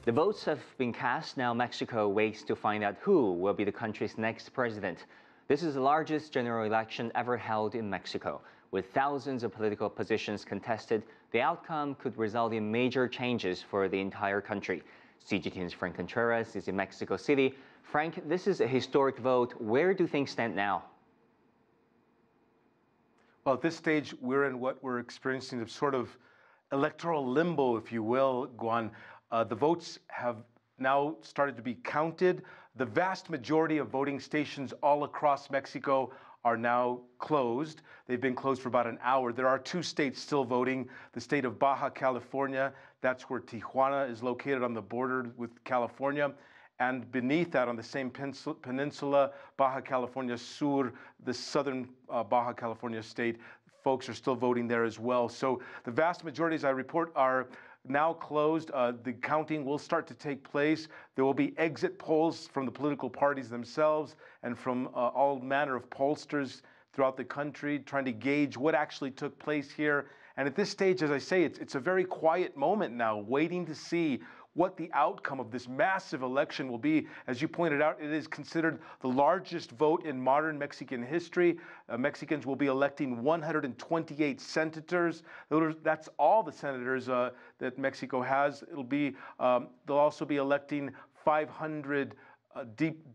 The votes have been cast. Now Mexico waits to find out who will be the country's next president. This is the largest general election ever held in Mexico. With thousands of political positions contested, the outcome could result in major changes for the entire country. CGTN's Franc Contreras is in Mexico City. Frank, this is a historic vote. Where do things stand now? Well, at this stage, we're in what we're experiencing, a sort of electoral limbo, if you will, Guan. The votes have now started to be counted. The vast majority of voting stations all across Mexico are now closed. They've been closed for about an hour. There are two states still voting. The state of Baja California, that's where Tijuana is located on the border with California. And beneath that, on the same peninsula, Baja California Sur, the southern Baja California state, folks are still voting there as well. So the vast majority, as I report, are now closed. The counting will start to take place. There will be exit polls from the political parties themselves and from all manner of pollsters throughout the country, trying to gauge what actually took place here. And at this stage, as I say, it's a very quiet moment now, waiting to see what the outcome of this massive election will be. As you pointed out, it is considered the largest vote in modern Mexican history. Mexicans will be electing 128 senators. That's all the senators that Mexico has. They'll also be electing 500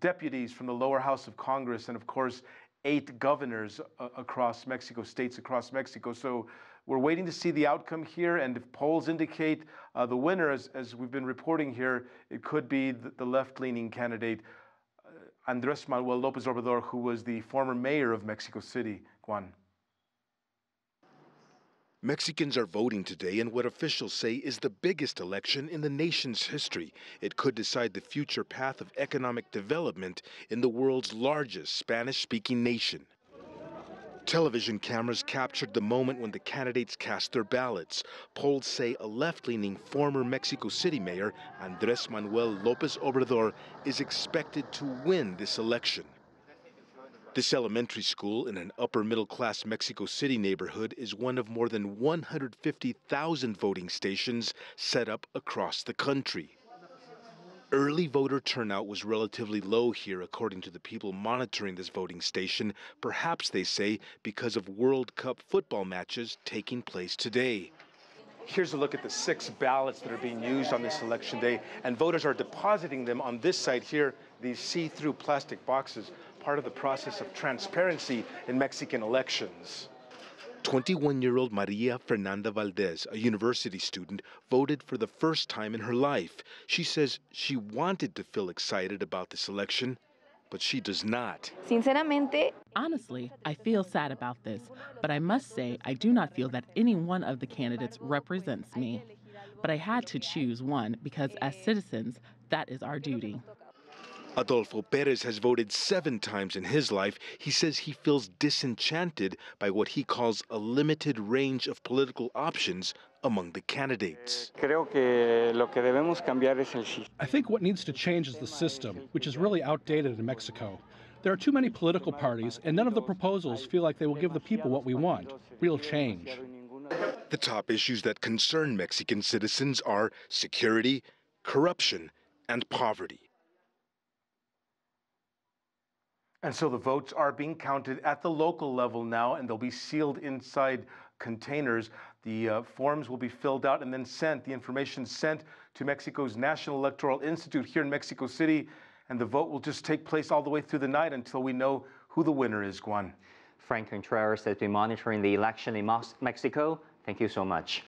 deputies from the lower house of Congress, and of course, 8 governors across Mexico, states across Mexico. So we're waiting to see the outcome here, and if polls indicate the winner, as we've been reporting here, it could be the left-leaning candidate, Andres Manuel Lopez Obrador, who was the former mayor of Mexico City. Juan. Mexicans are voting today in what officials say is the biggest election in the nation's history. It could decide the future path of economic development in the world's largest Spanish-speaking nation. Television cameras captured the moment when the candidates cast their ballots. Polls say a left-leaning former Mexico City mayor, Andres Manuel Lopez Obrador, is expected to win this election. This elementary school in an upper-middle-class Mexico City neighborhood is one of more than 150,000 voting stations set up across the country. Early voter turnout was relatively low here, according to the people monitoring this voting station, perhaps, they say, because of World Cup football matches taking place today. Here's a look at the 6 ballots that are being used on this election day, and voters are depositing them on this side here, these see-through plastic boxes, part of the process of transparency in Mexican elections. 21-year-old Maria Fernanda Valdez, a university student, voted for the first time in her life. She says she wanted to feel excited about this election, but she does not. Honestly, I feel sad about this, but I must say I do not feel that any one of the candidates represents me. But I had to choose one because as citizens, that is our duty. Adolfo Perez has voted 7 times in his life. He says he feels disenchanted by what he calls a limited range of political options among the candidates. I think what needs to change is the system, which is really outdated in Mexico. There are too many political parties, and none of the proposals feel like they will give the people what we want, real change. The top issues that concern Mexican citizens are security, corruption, and poverty. And so the votes are being counted at the local level now, and they'll be sealed inside containers. The forms will be filled out and then sent. The information sent to Mexico's National Electoral Institute here in Mexico City, and the vote will just take place all the way through the night until we know who the winner is, Juan. Franc Contreras has been monitoring the election in Mexico. Thank you so much.